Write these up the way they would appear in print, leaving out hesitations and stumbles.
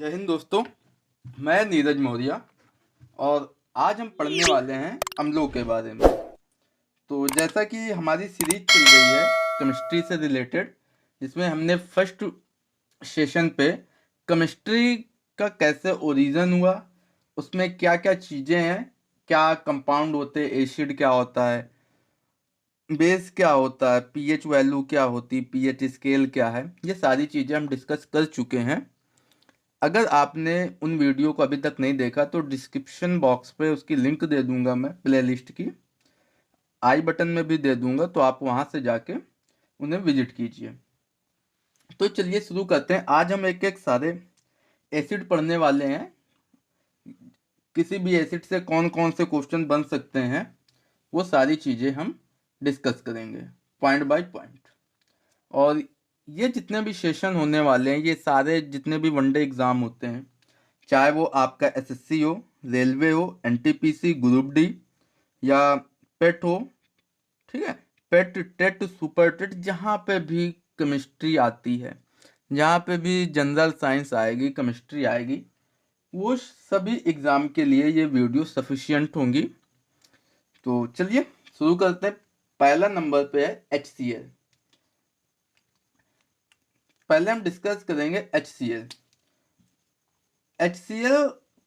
जय हिंद दोस्तों। मैं नीरज मौर्य और आज हम पढ़ने वाले हैं अम्लों के बारे में। तो जैसा कि हमारी सीरीज चल रही है केमिस्ट्री से रिलेटेड, जिसमें हमने फर्स्ट सेशन पे केमिस्ट्री का कैसे ओरिजिन हुआ, उसमें क्या क्या चीज़ें हैं, क्या कंपाउंड होते हैं, एसिड क्या होता है, बेस क्या होता है, पीएच वैल्यू क्या होती, पीएच स्केल क्या है, ये सारी चीज़ें हम डिस्कस कर चुके हैं। अगर आपने उन वीडियो को अभी तक नहीं देखा तो डिस्क्रिप्शन बॉक्स पे उसकी लिंक दे दूंगा, मैं प्लेलिस्ट की आई बटन में भी दे दूंगा, तो आप वहां से जाके उन्हें विजिट कीजिए। तो चलिए शुरू करते हैं। आज हम एक एक सारे एसिड पढ़ने वाले हैं। किसी भी एसिड से कौन कौन से क्वेश्चन बन सकते हैं वो सारी चीज़ें हम डिस्कस करेंगे पॉइंट बाय पॉइंट। और ये जितने भी सेशन होने वाले हैं, ये सारे जितने भी वनडे एग्ज़ाम होते हैं, चाहे वो आपका एसएससी हो, रेलवे हो, एनटीपीसी, ग्रुप डी या पेट हो, ठीक है, पेट, टेट, सुपर टेट, जहाँ पे भी केमिस्ट्री आती है, जहाँ पे भी जनरल साइंस आएगी, केमिस्ट्री आएगी, वो सभी एग्ज़ाम के लिए ये वीडियो सफिशियंट होंगी। तो चलिए शुरू करते हैं। पहला नंबर पे है HCl। पहले हम डिस्कस करेंगे HCl। HCl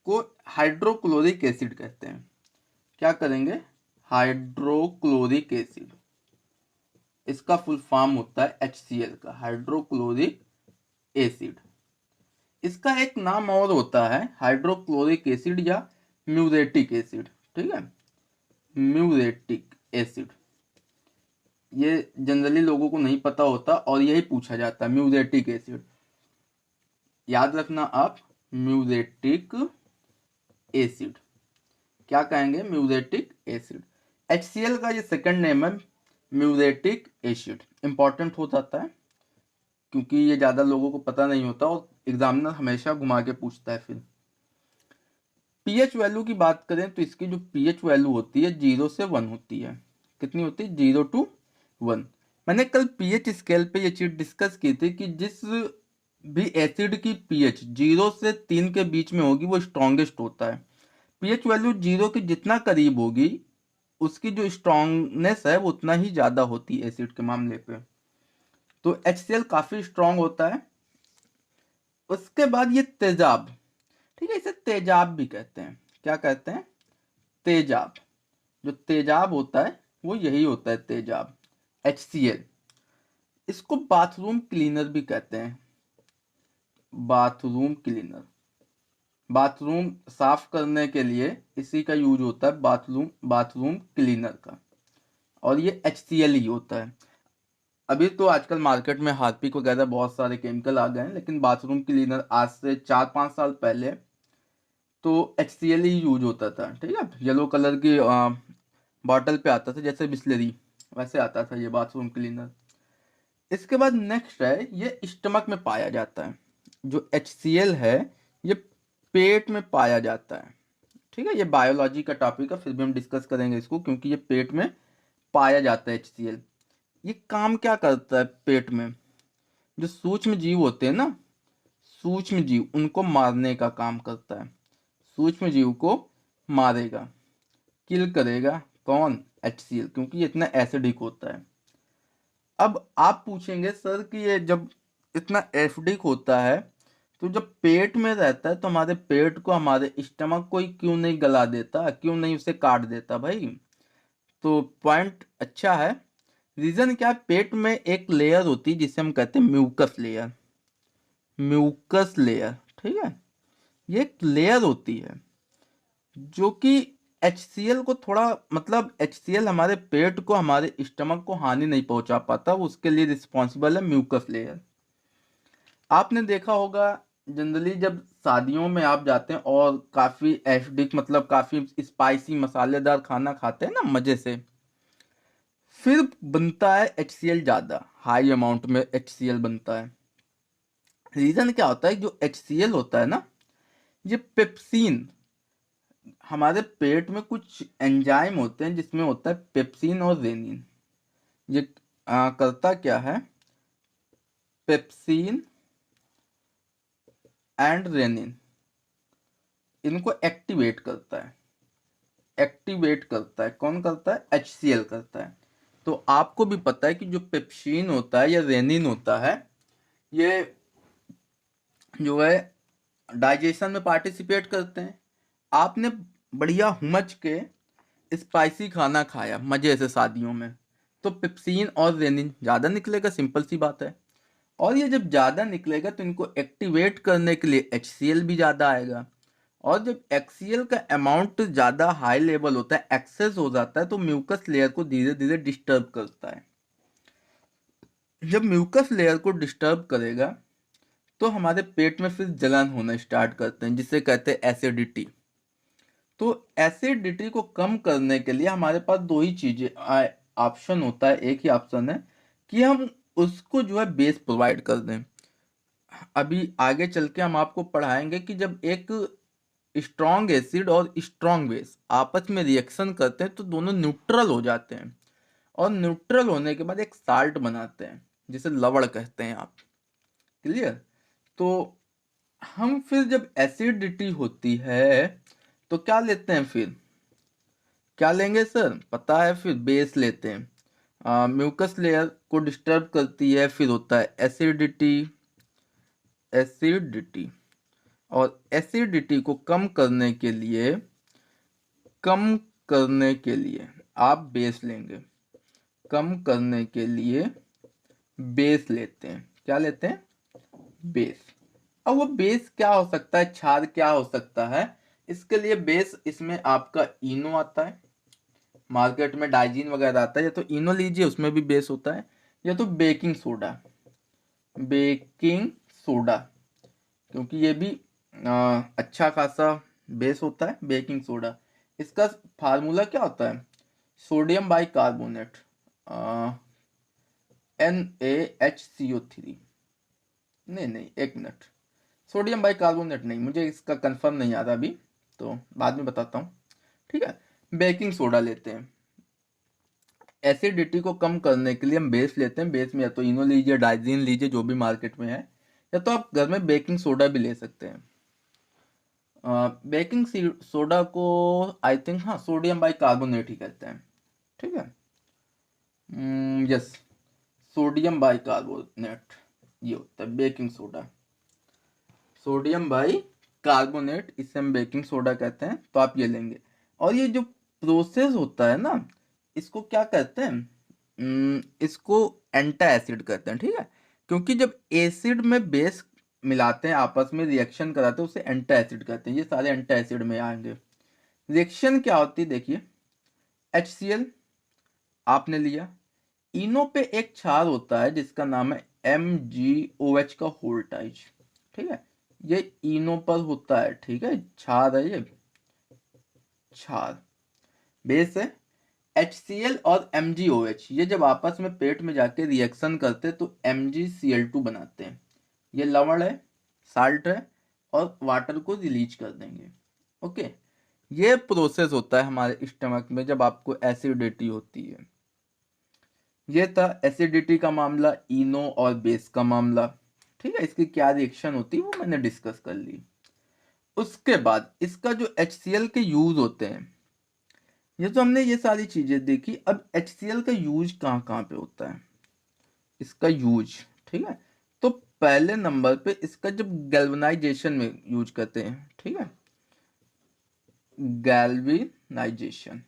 को हाइड्रोक्लोरिक एसिड कहते हैं। क्या करेंगे? हाइड्रोक्लोरिक एसिड, इसका फुल फॉर्म होता है HCl का, हाइड्रोक्लोरिक एसिड। इसका एक नाम और होता है हाइड्रोक्लोरिक एसिड या म्यूरेटिक एसिड, ठीक है, म्यूरेटिक एसिड। ये जनरली लोगों को नहीं पता होता और यही पूछा जाता है, म्यूरेटिक एसिड। याद रखना आप, म्यूरेटिक एसिड। क्या कहेंगे? Muriatic acid. HCl का ये सेकंड नेम है, म्यूरेटिक एसिड। इंपॉर्टेंट हो जाता है क्योंकि ये ज़्यादा लोगों को पता नहीं होता और एग्जामिनर हमेशा घुमा के पूछता है। फिर पीएच वैल्यू की बात करें तो इसकी जो पीएच वैल्यू होती है 0 से 1 होती है। कितनी होती है? 0 to 1। मैंने कल पीएच स्केल पे ये चीज़ डिस्कस की थी कि जिस भी एसिड की पीएच 0 से 3 के बीच में होगी वो स्ट्रॉन्गेस्ट होता है। पीएच वैल्यू 0 के जितना करीब होगी उसकी जो स्ट्रॉन्गनेस है वो उतना ही ज़्यादा होती है एसिड के मामले पे। तो HCl काफ़ी स्ट्रॉन्ग होता है। उसके बाद ये तेजाब, ठीक है, इसे तेजाब भी कहते हैं। क्या कहते हैं? तेजाब। जो तेजाब होता है वो यही होता है, तेजाब, HCl। इसको बाथरूम क्लीनर भी कहते हैं, बाथरूम क्लीनर। बाथरूम साफ करने के लिए इसी का यूज होता है, बाथरूम क्लीनर का। और ये HCl ही होता है। अभी तो आजकल मार्केट में हार्पिक वगैरह बहुत सारे केमिकल आ गए हैं, लेकिन बाथरूम क्लीनर आज से 4-5 साल पहले तो HCl ही यूज होता था, ठीक है। येलो कलर की बॉटल पे आता था, जैसे बिस्लरी वैसे आता था ये बाथरूम क्लीनर। इसके बाद नेक्स्ट है, ये स्टमक में पाया जाता है। जो HCl है ये पेट में पाया जाता है, ठीक है। ये बायोलॉजी का टॉपिक है, फिर भी हम डिस्कस करेंगे इसको, क्योंकि ये पेट में पाया जाता है HCl। ये काम क्या करता है पेट में? जो सूक्ष्म जीव होते हैं ना, सूक्ष्म जीव, उनको मारने का काम करता है। सूक्ष्म जीव को मारेगा, किल करेगा। कौन? HCl, क्योंकि ये इतना एसिडिक होता है। अब आप पूछेंगे सर कि ये जब इतना एसिडिक होता है तो जब पेट में रहता है तो हमारे पेट को, हमारे स्टमक को ही क्यों नहीं गला देता, क्यों नहीं उसे काट देता भाई? तो पॉइंट अच्छा है। रीजन क्या है? पेट में एक लेयर होती है जिसे हम कहते हैं म्यूकस लेयर, म्यूकस लेयर, ठीक है। ये एक लेयर होती है जो कि HCl को थोड़ा, मतलब HCl हमारे पेट को, हमारे स्टमक को हानि नहीं पहुंचा पाता, वो उसके लिए रिस्पॉन्सिबल है म्यूकस लेयर। आपने देखा होगा जनरली जब शादियों में आप जाते हैं और काफी एसिडिक, मतलब काफी स्पाइसी मसालेदार खाना खाते हैं ना मजे से, फिर बनता है HCl, ज्यादा हाई अमाउंट में HCl बनता है। रीजन क्या होता है? जो HCl होता है ना, ये पेप्सिन, हमारे पेट में कुछ एंजाइम होते हैं जिसमें होता है पेप्सिन और रेनिन। ये करता क्या है? पेप्सिन एंड रेनिन, इनको एक्टिवेट करता है। एक्टिवेट करता है कौन करता है? HCl करता है। तो आपको भी पता है कि जो पेप्सिन होता है या रेनिन होता है, ये जो है डाइजेशन में पार्टिसिपेट करते हैं। आपने बढ़िया हुमच के स्पाइसी खाना खाया मजे से शादियों में, तो पेप्सिन और रेनिन ज़्यादा निकलेगा, सिंपल सी बात है। और ये जब ज़्यादा निकलेगा तो इनको एक्टिवेट करने के लिए HCl भी ज़्यादा आएगा। और जब HCl का अमाउंट ज़्यादा हाई लेवल होता है, एक्सेस हो जाता है, तो म्यूकस लेयर को धीरे धीरे डिस्टर्ब करता है। जब म्यूकस लेयर को डिस्टर्ब करेगा तो हमारे पेट में फिर जलन होना स्टार्ट करते हैं, जिसे कहते हैं एसिडिटी। तो एसिडिटी को कम करने के लिए हमारे पास दो ही चीजें ऑप्शन होता है, एक ही ऑप्शन है कि हम उसको जो है बेस प्रोवाइड कर दें। अभी आगे चल के हम आपको पढ़ाएंगे कि जब एक स्ट्रॉन्ग एसिड और स्ट्रॉन्ग बेस आपस में रिएक्शन करते हैं तो दोनों न्यूट्रल हो जाते हैं, और न्यूट्रल होने के बाद एक साल्ट बनाते हैं जिसे लवण कहते हैं आप। क्लियर? तो हम फिर जब एसिडिटी होती है तो क्या लेते हैं? फिर क्या लेंगे सर? पता है, फिर बेस लेते हैं। म्यूकस लेयर को डिस्टर्ब करती है, फिर होता है एसिडिटी। एसिडिटी और एसिडिटी को कम करने के लिए आप बेस लेंगे। कम करने के लिए बेस लेते हैं। क्या लेते हैं? बेस। अब वो बेस क्या हो सकता है, क्षार क्या हो सकता है? इसके लिए बेस, इसमें आपका इनो आता है, मार्केट में डाइजीन वगैरह आता है, या तो इनो लीजिए, उसमें भी बेस होता है, या तो बेकिंग सोडा। बेकिंग सोडा, क्योंकि ये भी अच्छा खासा बेस होता है, बेकिंग सोडा। इसका फार्मूला क्या होता है? Sodium by carbonate, NaHCO3। नहीं, एक मिनट, सोडियम बाई कार्बोनेट नहीं, मुझे इसका कंफर्म नहीं आ रहा अभी, तो बाद में बताता हूँ। ठीक है, बेकिंग सोडा लेते हैं। एसिडिटी को कम करने के लिए हम बेस लेते हैं। बेस में या तो इनो लीजिए, डाइजीन लीजिए, जो भी मार्केट में है, या तो आप घर में बेकिंग सोडा भी ले सकते हैं। बेकिंग सोडा को आई थिंक हाँ सोडियम बाई कार्बोनेट ही कहते हैं। ठीक है, यस, सोडियम बाई कार्बोनेट ये होता है baking soda. Sodium by carbonate, इसे हम बेकिंग सोडा कहते हैं, तो आप ये लेंगे। और ये जो प्रोसेस होता है ना, इसको क्या कहते हैं? इसको एंटा एसिड कहते हैं। ठीक है, क्योंकि जब एसिड में बेस मिलाते हैं, आपस में रिएक्शन कराते हैं, उसे एंटा एसिड कहते हैं। ये सारे एंटा एसिड में आएंगे। रिएक्शन क्या होती है देखिए, HCl आपने लिया, इनो पे एक क्षार होता है जिसका नाम है MgOH का होल्टाइज। ठीक है, ये इनो पर होता है। ठीक है, क्षार है, ये क्षार, बेस है। HCl और MgOH ये जब आपस में पेट में जाके रिएक्शन करते हैं तो MgCl2 बनाते हैं। ये लवण है, साल्ट है, और वाटर को रिलीज कर देंगे। ओके, ये प्रोसेस होता है हमारे स्टमक में जब आपको एसिडिटी होती है। ये था एसिडिटी का मामला, इनो और बेस का मामला। ठीक है, इसकी क्या रिएक्शन होती है वो मैंने डिस्कस कर ली। उसके बाद इसका जो HCl के यूज होते हैं, ये तो हमने ये सारी चीजें देखी। अब HCl का यूज कहाँ कहाँ पे होता है, इसका यूज। ठीक है, तो पहले नंबर पे इसका जब गैल्वेनाइजेशन में यूज करते हैं। ठीक है, गैल्वेनाइजेशन,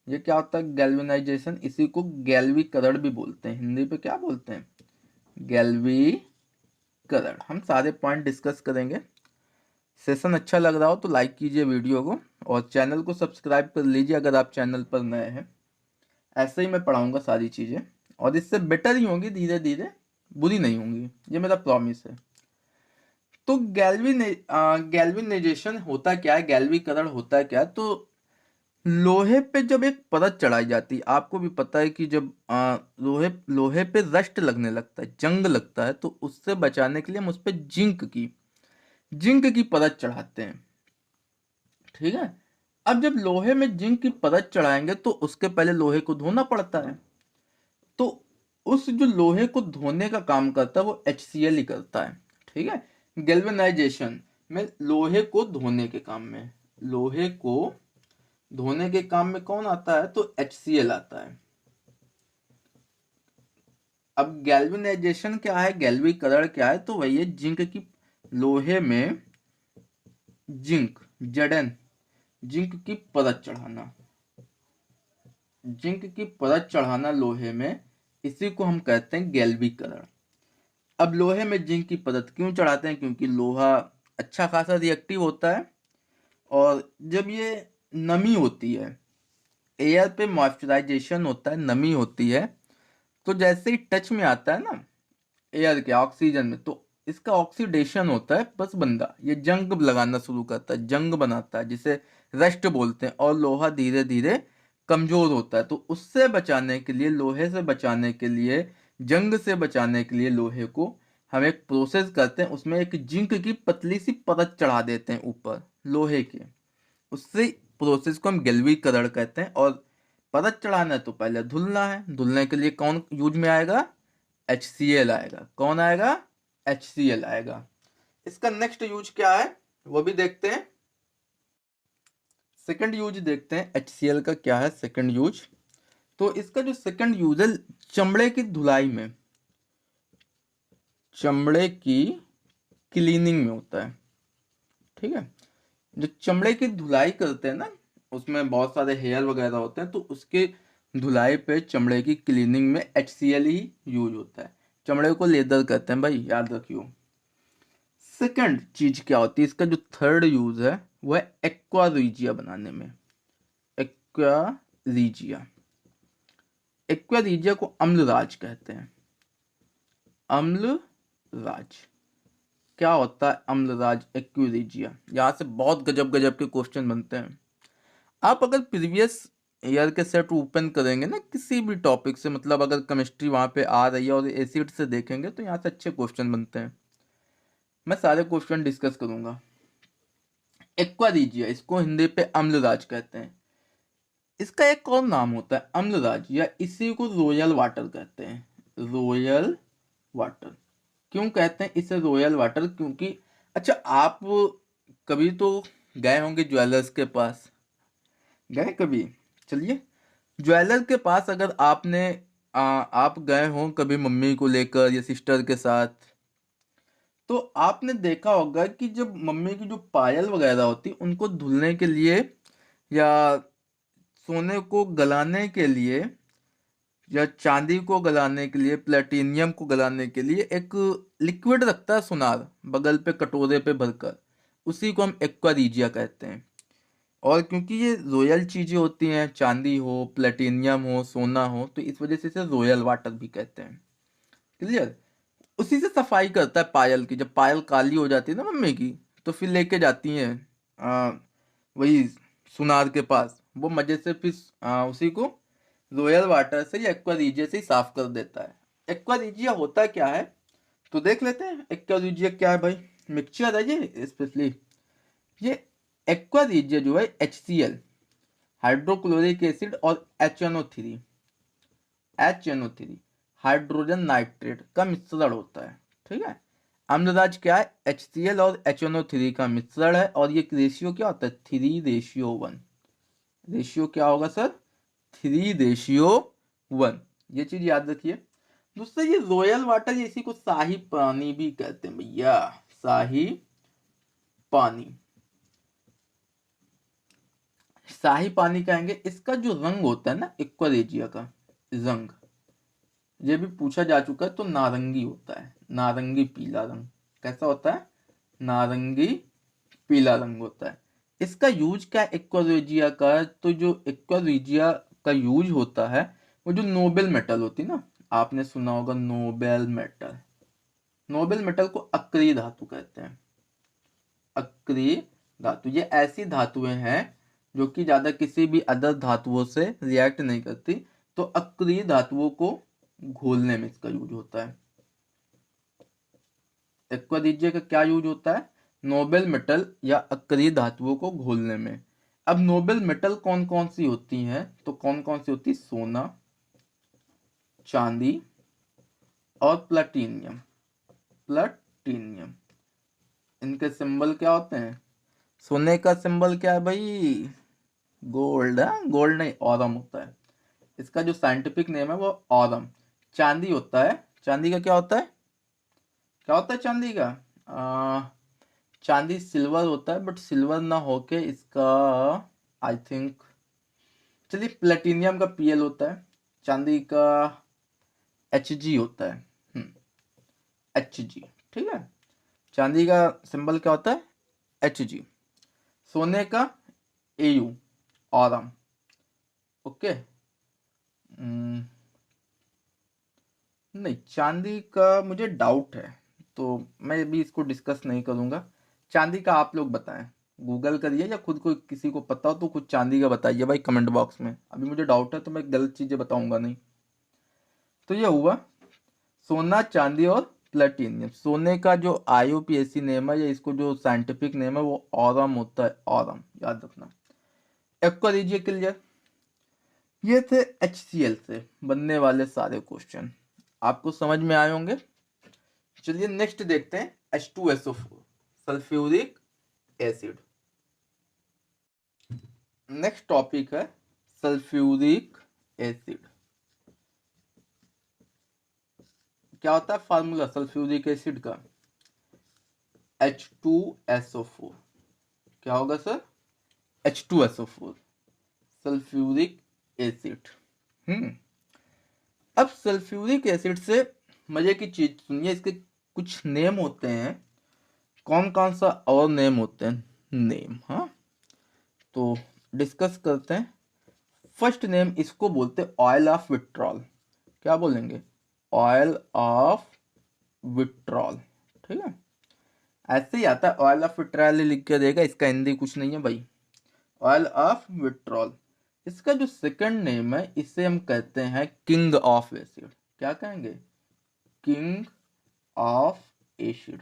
ये क्या होता है गैल्वेनाइजेशन? इसी को गैल्वीकरण भी बोलते हैं, हिंदी पे क्या बोलते हैं? गैल्वीकरण। हम सारे पॉइंट डिस्कस करेंगे। सेशन अच्छा लग रहा हो तो लाइक कीजिए वीडियो को, और चैनल को सब्सक्राइब कर लीजिए अगर आप चैनल पर नए हैं। ऐसे ही मैं पढ़ाऊंगा सारी चीज़ें, और इससे बेटर ही होंगी, धीरे धीरे बुरी नहीं होंगी, ये मेरा प्रॉमिस है। तो गैल्वेनाइजेशन होता क्या है, गैल्वीकरण होता है क्या? तो लोहे पे जब एक परत चढ़ाई जाती है, आपको भी पता है कि जब लोहे लोहे पे रस्ट लगने लगता है, जंग लगता है, तो उससे बचाने के लिए हम उस पर जिंक की परत चढ़ाते हैं। ठीक है, अब जब लोहे में जिंक की परत चढ़ाएंगे तो उसके पहले लोहे को धोना पड़ता है। तो उस जो लोहे को धोने का काम करता है वो HCl ही करता है। ठीक है, गैल्वेनाइजेशन में लोहे को धोने के काम में, लोहे को धोने के काम में कौन आता है, तो HCl आता है। अब गैल्वेनाइजेशन क्या है, गैल्वीकरण क्या है, तो वही है जिंक की, लोहे में जिंक, Zn, जिंक की परत चढ़ाना, जिंक की परत चढ़ाना लोहे में, इसी को हम कहते हैं गैल्वीकरण। अब लोहे में जिंक की परत क्यों चढ़ाते हैं, क्योंकि लोहा अच्छा खासा रिएक्टिव होता है, और जब ये नमी होती है, एयर पे मॉइस्चराइजेशन होता है, नमी होती है, तो जैसे ही टच में आता है ना एयर के, ऑक्सीजन में, तो इसका ऑक्सीडेशन होता है, बस बंदा ये जंग लगाना शुरू करता है, जंग बनाता है, जिसे रस्ट बोलते हैं, और लोहा धीरे धीरे कमजोर होता है। तो उससे बचाने के लिए, लोहे से बचाने के लिए, जंग से बचाने के लिए लोहे को हम एक प्रोसेस करते हैं, उसमें एक जिंक की पतली सी परत चढ़ा देते हैं ऊपर लोहे के, उससे प्रोसेस को हम गैल्वीकरण कहते हैं। और परत चढ़ाना है तो पहले धुलना है, धुलने के लिए कौन यूज में आएगा, HCl आएगा। कौन आएगा, HCl आएगा। इसका नेक्स्ट यूज क्या है वो भी देखते हैं, सेकंड यूज देखते हैं HCl का क्या है सेकंड यूज। तो इसका जो सेकंड यूज है, चमड़े की धुलाई में, चमड़े की क्लीनिंग में होता है। ठीक है, जो चमड़े की धुलाई करते हैं ना, उसमें बहुत सारे हेयर वगैरह होते हैं, तो उसके धुलाई पे, चमड़े की क्लीनिंग में HCl ही यूज होता है। चमड़े को लेदर कहते हैं भाई, याद रखियो। सेकंड चीज क्या होती है, इसका जो थर्ड यूज है वो है एक्वा रीजिया बनाने में। एक्वा रीजिया, एक्वा रीजिया को अम्लराज कहते हैं। अम्लराज क्या होता है, अम्लराज, एक्वा, यहाँ से बहुत गजब गजब के क्वेश्चन बनते हैं। आप अगर प्रीवियस ईयर के सेट ओपन करेंगे ना किसी भी टॉपिक से, मतलब अगर केमिस्ट्री वहां पे आ रही है और एसिड से देखेंगे, तो यहाँ से अच्छे क्वेश्चन बनते हैं। मैं सारे क्वेश्चन डिस्कस करूंगा। एक्वा रीजिया, इसको हिंदी पे अम्लराज कहते हैं। इसका एक और नाम होता है अम्लराज, या इसी को रॉयल वाटर कहते हैं। रॉयल वाटर क्यों कहते हैं इसे रॉयल वाटर, क्योंकि अच्छा, आप कभी तो गए होंगे ज्वेलर्स के पास, गए कभी, चलिए ज्वेलर के पास अगर आप गए हो कभी मम्मी को लेकर या सिस्टर के साथ, तो आपने देखा होगा कि जब मम्मी की जो पायल वगैरह होती उनको धुलने के लिए, या सोने को गलाने के लिए, या चांदी को गलाने के लिए, प्लेटिनियम को गलाने के लिए एक लिक्विड रखता है सुनार, बगल पे कटोरे पे भरकर, उसी को हम एक्वा रीजिया कहते हैं। और क्योंकि ये रॉयल चीजें होती हैं, चांदी हो, प्लेटिनियम हो, सोना हो, तो इस वजह से इसे रॉयल वाटर भी कहते हैं। क्लियर। उसी से सफाई करता है पायल की, जब पायल काली हो जाती है ना मम्मी की, तो फिर लेके जाती हैं वही सुनार के पास, वो मजे से फिर उसी को रॉयल वाटर से या एक्वा से ही साफ कर देता है। एक्वा होता क्या है, तो देख लेते हैं एक्वा क्या है भाई। मिक्सचर है ये स्पेशली, ये एक्वा जो है HCl, हाइड्रोक्लोरिक एसिड, और HNO3 हाइड्रोजन नाइट्रेट का मिश्रण होता है। ठीक है, अम्लराज क्या है, HCl और HNO3 का मिश्रण है, और ये रेशियो क्या होता है, 3:1। रेशियो क्या होगा सर, 3:1। ये चीज याद रखिए। दूसरा ये रॉयल वाटर, इसी को शाही पानी भी कहते हैं भैया, शाही पानी, शाही पानी कहेंगे। इसका जो रंग होता है ना एक्वा का रंग, ये भी पूछा जा चुका है, तो नारंगी होता है, नारंगी पीला रंग। कैसा होता है, नारंगी पीला रंग होता है। इसका यूज क्या है एक्वा का, तो जो एक्वा का यूज होता है, वो जो नोबेल मेटल होती है ना, आपने सुना होगा नोबेल मेटल, नोबेल मेटल को अक्रिय धातु कहते हैं। अक्रिय धातु, ये ऐसी धातुएं हैं जो कि ज्यादा किसी भी अदर धातुओं से रिएक्ट नहीं करती, तो अक्रिय धातुओं को घोलने में इसका यूज होता है। एक्वा का क्या यूज होता है, नोबेल मेटल या अक्रिय धातुओं को घोलने में। अब नोबेल मेटल कौन कौन सी होती हैं, तो कौन कौन सी होती है, सोना, चांदी और प्लेटिनियम। प्लेटिनियम इनके सिंबल क्या होते हैं? सोने का सिंबल क्या है भाई? गोल्ड है, गोल्ड नहीं ऑरम होता है। इसका जो साइंटिफिक नेम है वो ऑरम। चांदी होता है, चांदी का क्या होता है? क्या होता है चांदी का? चांदी सिल्वर होता है, बट सिल्वर ना होके इसका आई थिंक, चलिए प्लेटिनियम का पीएल होता है। चांदी का एच होता है, एच ठीक है। चांदी का सिंबल क्या होता है? एच। सोने का एयू, ऑरम। ओके। नहीं, चांदी का मुझे डाउट है, तो मैं भी इसको डिस्कस नहीं करूंगा। चांदी का आप लोग बताएं, गूगल करिए या खुद को किसी को पता हो तो कुछ चांदी का बताइए भाई कमेंट बॉक्स में। अभी मुझे डाउट है तो मैं गलत चीजें बताऊंगा नहीं। तो ये हुआ सोना, चांदी और प्लेटिनियम। सोने का जो IUPAC नेम है या इसको जो साइंटिफिक नेम है वो ऑरम होता है, ऑरम, याद रखना। एक को लीजिए क्लियर। ये थे HCl से बनने वाले सारे क्वेश्चन, आपको समझ में आए होंगे। चलिए नेक्स्ट देखते हैं H2SO4, sulphuric acid. Next topic है सल्फ्यूरिक एसिड। क्या होता है फार्मूला सल्फ्यूरिक एसिड का? H2SO4। क्या होगा सर? H2SO4, sulphuric acid. अब सल्फ्यूरिक एसिड से मजे की चीज सुनिए, इसके कुछ नेम होते हैं। कौन कौन सा और नेम होते हैं? नेम, हाँ, तो डिस्कस करते हैं। फर्स्ट नेम इसको बोलते हैं ऑयल ऑफ विट्रॉल। क्या बोलेंगे? ऑयल ऑफ विट्रॉल, ठीक है। ऐसे ही आता है, ऑयल ऑफ विट्रॉल लिख के देगा, इसका हिंदी कुछ नहीं है भाई, ऑयल ऑफ विट्रॉल। इसका जो सेकंड नेम है इसे हम कहते हैं किंग ऑफ एसिड। क्या कहेंगे? King of acid.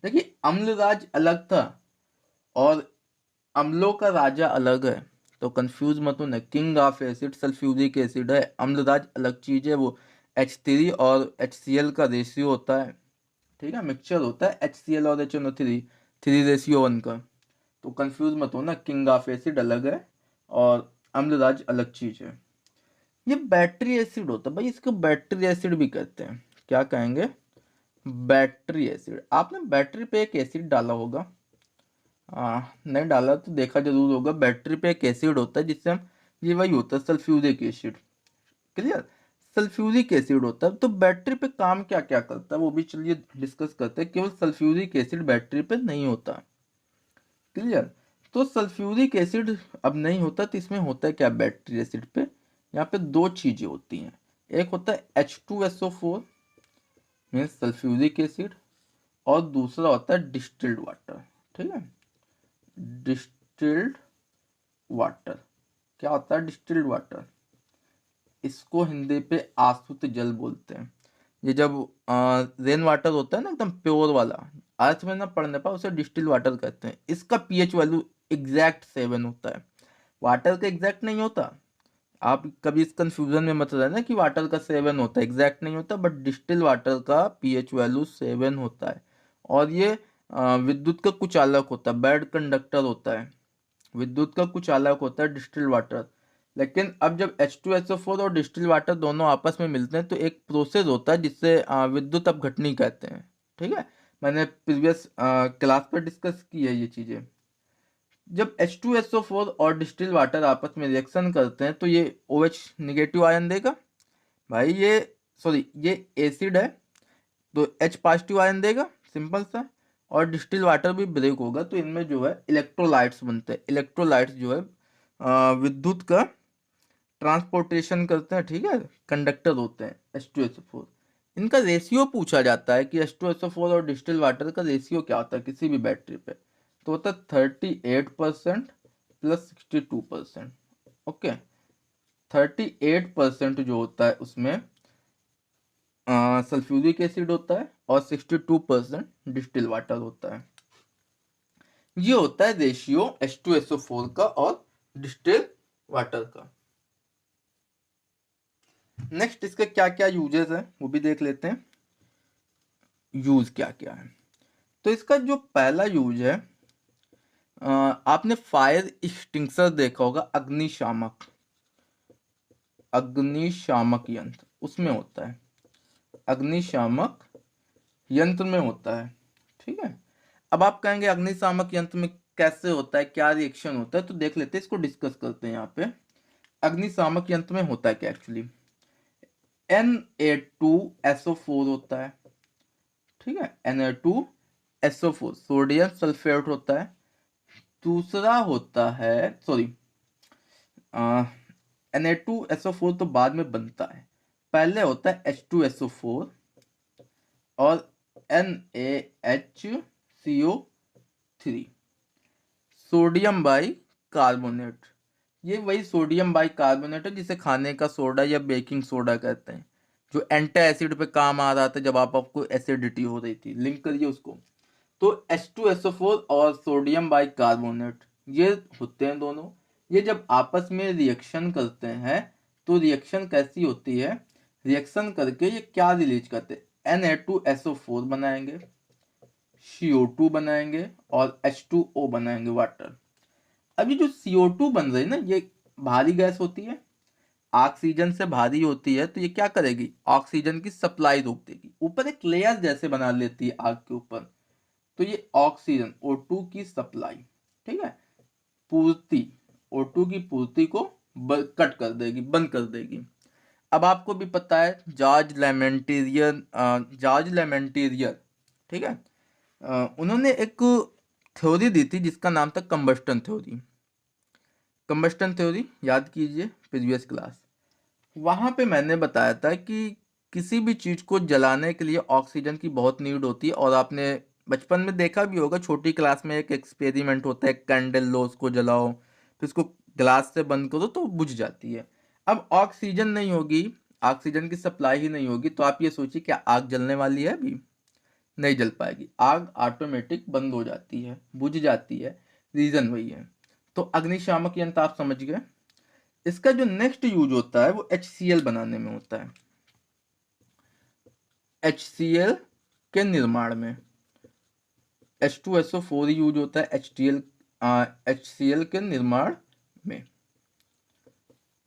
देखिए अम्लराज अलग था और अम्लों का राजा अलग है, तो कंफ्यूज मत होना। King of acid sulphuric acid है, अम्लराज अलग चीज है, वो H3 और HCl का रेशियो होता है, ठीक है, मिक्सचर होता है HCl और HNO3, 3:1 का। तो कंफ्यूज मत होना, किंग ऑफ एसिड अलग है और अम्लराज अलग चीज है। ये बैटरी एसिड होता है भाई, इसको बैटरी एसिड भी कहते हैं। क्या कहेंगे? Battery acid. आपने बैटरी पे एक एसिड डाला होगा, नहीं डाला तो देखा जरूर होगा। बैटरी पे एक एसिड होता है जिससे हम, ये वही होता है sulphuric acid, clear. Sulphuric acid होता है, तो बैटरी पे काम क्या क्या करता है वो भी चलिए डिस्कस करते हैं। केवल सल्फ्यूरिक एसिड बैटरी पे नहीं होता, क्लियर। तो सल्फ्यूरिक एसिड अब नहीं होता तो इसमें होता है क्या बैटरी एसिड पे? यहाँ पे दो चीजें होती हैं। एक होता है H2SO4 मीन्स सल्फ्यूरिक एसिड, और दूसरा होता है डिस्टिल्ड वाटर, ठीक है। Distilled water. क्या होता है डिस्टिल्ड वाटर? इसको हिंदी पे आसुत जल बोलते हैं। ये जब रेन वाटर होता है ना एकदम प्योर वाला, अर्थ में ना पड़ने पर उसे डिस्टिल वाटर कहते हैं। इसका pH वैल्यू एग्जैक्ट 7 होता है, वाटर का एग्जैक्ट नहीं होता। आप कभी इस कंफ्यूजन में मत रहना कि वाटर का 7 होता है, एग्जैक्ट नहीं होता, बट डिस्टिल वाटर का pH वैल्यू 7 होता है। और ये विद्युत का कुचालक होता है, बैड कंडक्टर होता है। विद्युत का कुचालक होता है डिस्टिल वाटर। लेकिन अब जब H2SO4 और डिस्टिल वाटर दोनों आपस में मिलते हैं तो एक प्रोसेस होता है जिससे विद्युत अपघटनी कहते हैं, ठीक है। मैंने प्रीवियस क्लास पर डिस्कस की है ये चीजें। जब H2SO4 और डिस्टिल वाटर आपस में रिएक्शन करते हैं तो ये OH निगेटिव आयन देगा भाई, ये सॉरी ये एसिड है तो H पॉजिटिव आयन देगा, सिंपल सा। और डिस्टिल वाटर भी ब्रेक होगा तो इनमें जो है इलेक्ट्रोलाइट्स बनते हैं। इलेक्ट्रोलाइट्स जो है विद्युत का ट्रांसपोर्टेशन करते हैं, ठीक है, कंडक्टर होते हैं H2SO4। इनका रेशियो पूछा जाता है कि H2SO4 और डिस्टिल वाटर का रेशियो क्या होता है किसी भी बैटरी पे, तो होता है 38% प्लस 62%। ओके, 38% जो होता है उसमें सल्फ्यूरिक एसिड होता है और 62% डिस्टिल वाटर होता है। ये होता है रेशियो H2SO4 का और डिस्टिल वाटर का। नेक्स्ट इसके क्या क्या यूजेस हैं वो भी देख लेते हैं। यूज क्या क्या है? तो इसका जो पहला यूज है, आपने फायर एक्सटिंग्विशर देखा होगा, अग्निशामक, अग्निशामक यंत्र उसमें होता है, अग्निशामक यंत्र में होता है। ठीक है, अब आप कहेंगे अग्निशामक यंत्र में कैसे होता है, क्या रिएक्शन होता है, तो देख लेते हैं, इसको डिस्कस करते हैं यहाँ पे। अग्निशामक यंत्र में होता है क्या एक्चुअली, Na2SO4 होता है। ठीक है, Na2SO4 सोडियम सल्फेट होता है। दूसरा होता है, सॉरी, Na2SO4 तो बाद में बनता है, पहले होता है H2SO4 और NaHCO3, सोडियम बाई कार्बोनेट। ये वही सोडियम बाई कार्बोनेट है जिसे खाने का सोडा या बेकिंग सोडा कहते हैं, जो एंटी एसिड पे काम आ रहा था जब आपको एसिडिटी हो रही थी, लिंक करिए उसको। तो H2SO4 और सोडियम बाई कार्बोनेट ये होते हैं दोनों, ये जब आपस में रिएक्शन करते हैं तो रिएक्शन कैसी होती है, रिएक्शन करके ये क्या रिलीज करते हैं, Na2SO4 बनाएंगे, CO2 बनाएंगे और H2O बनाएंगे, वाटर। अब ये जो CO2 बन रही है ना, ये भारी गैस होती है, ऑक्सीजन से भारी होती है, तो ये क्या करेगी, ऑक्सीजन की सप्लाई रोक देगी, ऊपर एक लेयर जैसे बना लेती है आग के ऊपर। तो ये ऑक्सीजन O2 की सप्लाई, ठीक है, पूर्ति, O2 की पूर्ति को कट कर देगी, बंद कर देगी। अब आपको भी पता है जॉर्ज लेमेंटेरियर, ठीक है, उन्होंने एक थ्योरी दी थी जिसका नाम था कंबस्टन थ्योरी। कंबस्टन थ्योरी याद कीजिए प्रीवियस क्लास, वहां पे मैंने बताया था कि किसी भी चीज को जलाने के लिए ऑक्सीजन की बहुत नीड होती है, और आपने बचपन में देखा भी होगा, छोटी क्लास में एक एक्सपेरिमेंट होता है, कैंडल लो, उसको जलाओ, फिर उसको ग्लास से बंद करो तो बुझ जाती है। अब ऑक्सीजन नहीं होगी, ऑक्सीजन की सप्लाई ही नहीं होगी, तो आप ये सोचिए क्या आग जलने वाली है, अभी नहीं जल पाएगी, आग ऑटोमेटिक बंद हो जाती है, बुझ जाती है, रीजन वही है। तो अग्निशामक यंत्र आप समझ गए। इसका जो नेक्स्ट यूज होता है वो HCl बनाने में होता है, HCl के निर्माण में, H2SO4 यूज होता है HCl के निर्माण में,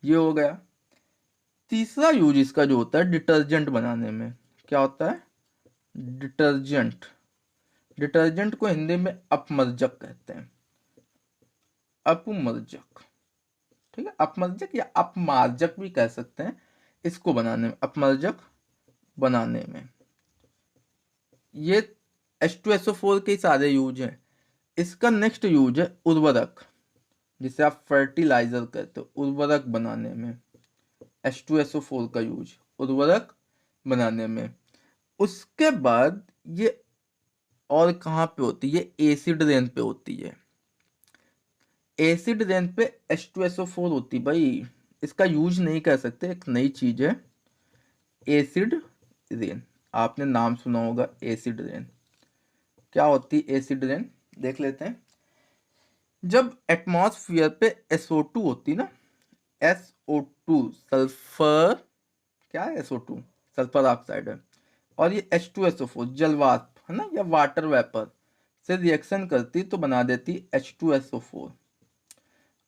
ये हो गया। तीसरा यूज इसका जो होता है डिटर्जेंट बनाने में, क्या होता है, डिटर्जेंट, डिटर्जेंट को हिंदी में अपमर्जक कहते हैं, अपमर्जक, ठीक है, अपमर्जक या अपमार्जक भी कह सकते हैं इसको बनाने में, अपमर्जक बनाने में। ये H2SO4 के सारे यूज हैं। इसका नेक्स्ट यूज है उर्वरक, जिसे आप फर्टिलाइजर कहते हो, उर्वरक बनाने में H2SO4 का यूज उर्वरक बनाने में। उसके बाद ये और कहाँ पे होती है, एसिड रेन पे होती है, एसिड रेन पे H2SO4 होती भाई, इसका यूज नहीं कह सकते, एक नई चीज है एसिड रेन, आपने नाम सुना होगा एसिड रेन। क्या होती है एसिड रेन, देख लेते हैं। जब एटमॉस्फेयर पे SO2 होती ना, SO2 सल्फर, क्या है SO2, सल्फर ऑक्साइड है, और ये H2SO4 जलवाष्प है ना, या वाटर वेपर से रिएक्शन करती तो बना देती H2SO4।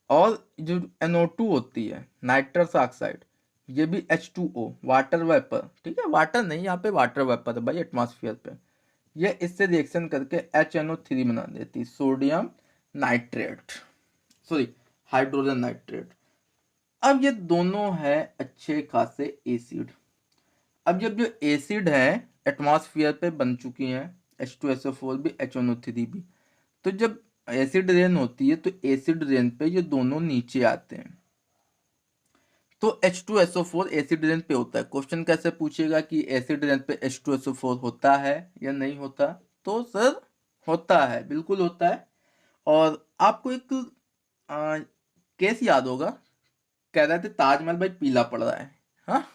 और जो NO2 होती है, नाइट्रस ऑक्साइड, ये भी H2O वाटर वेपर, ठीक है, वाटर नहीं, यहाँ पे वाटर वेपर है भाई एटमॉस्फेयर पे, ये इससे रिएक्शन करके HNO3 बना देती, sodium nitrate, sorry hydrogen nitrate. अब ये दोनों है अच्छे खासे एसिड। अब जब जो एसिड है एटमॉस्फेयर पे बन चुकी हैं, H2SO4 भी HNO3 भी, तो जब एसिड रेन होती है तो एसिड रेन पे ये दोनों नीचे आते हैं, तो H2SO4 एसिड रेन पे होता है। क्वेश्चन कैसे पूछेगा कि एसिड रेन पे H2SO4 होता है या नहीं होता, तो सर होता है, बिल्कुल होता है। और आपको एक केस याद होगा, कह रहे थे ताजमहल भाई पीला पड़ रहा है, हाँ,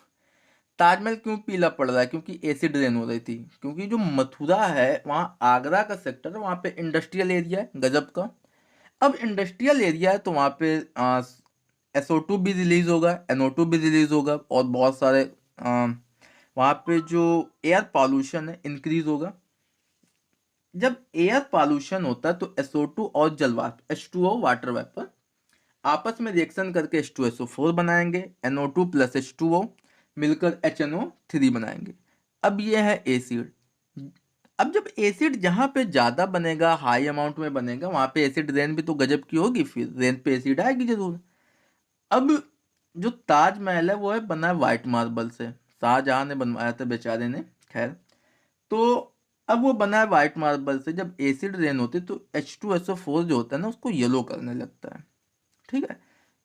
ताजमहल क्यों पीला पड़ रहा है, क्योंकि एसिड रेन हो रही थी, क्योंकि जो मथुरा है वहाँ आगरा का सेक्टर है, वहाँ पे इंडस्ट्रियल एरिया है गजब का। अब इंडस्ट्रियल एरिया है तो वहाँ पे SO2 भी रिलीज होगा, NO2 भी रिलीज होगा, और बहुत सारे वहाँ पे जो एयर पॉल्यूशन है इंक्रीज होगा। जब एयर पॉल्यूशन होता है तो SO2 और जल वाष्प H2O वाटर वेपर आपस में रिएक्शन करके H2SO4 बनाएंगे, NO2 प्लस H2O मिलकर HNO3 बनाएंगे। अब ये है एसिड। अब जब एसिड जहाँ पे ज्यादा बनेगा, हाई अमाउंट में बनेगा, वहां पे एसिड रेन भी तो गजब की होगी, फिर रेन पे एसिड आएगी जरूर। अब जो ताजमहल है वो है बना है व्हाइट मार्बल से, शाहजहां ने बनवाया था बेचारे ने, खैर। तो अब वो बना है व्हाइट मार्बल से, जब एसिड रेन होती है तो H2SO4 जो होता है ना उसको येलो करने लगता है। ठीक है,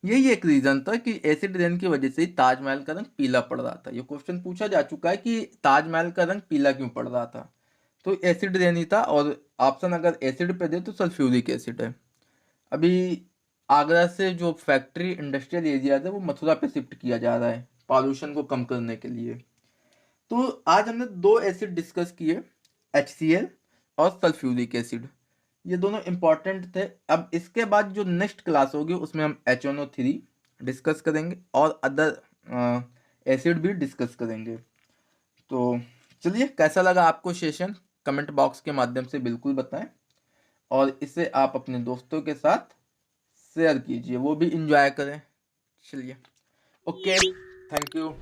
यही एक रीजन था कि एसिड रेन की वजह से ही ताजमहल का रंग पीला पड़ रहा था। ये क्वेश्चन पूछा जा चुका है कि ताजमहल का रंग पीला क्यों पड़ रहा था, तो एसिड रेन ही था। और ऑप्शन अगर एसिड पे दे तो सल्फ्यूरिक एसिड है। अभी आगरा से जो फैक्ट्री इंडस्ट्रियल एरिया है वो मथुरा पे शिफ्ट किया जा रहा है पॉल्यूशन को कम करने के लिए। तो आज हमने दो एसिड डिस्कस किए, HCl और सल्फ्यूरिक एसिड। ये दोनों इंपॉर्टेंट थे। अब इसके बाद जो नेक्स्ट क्लास होगी उसमें हम HNO3 डिस्कस करेंगे और अदर एसिड भी डिस्कस करेंगे। तो चलिए, कैसा लगा आपको सेशन, कमेंट बॉक्स के माध्यम से बिल्कुल बताएं, और इसे आप अपने दोस्तों के साथ शेयर कीजिए, वो भी इंजॉय करें। चलिए, ओके, थैंक यू।